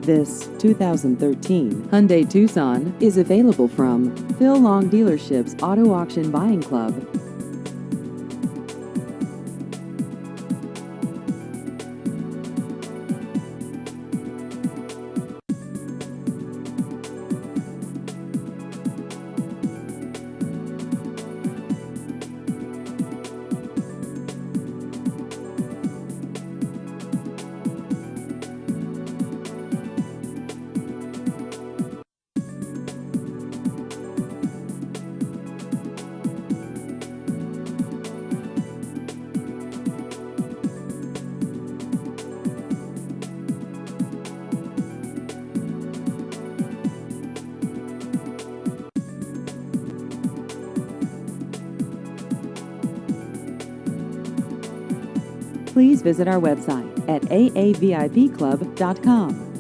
This 2013 Hyundai Tucson is available from Phil Long Dealership's Auto Auction Buying Club. Please visit our website at aavipclub.com.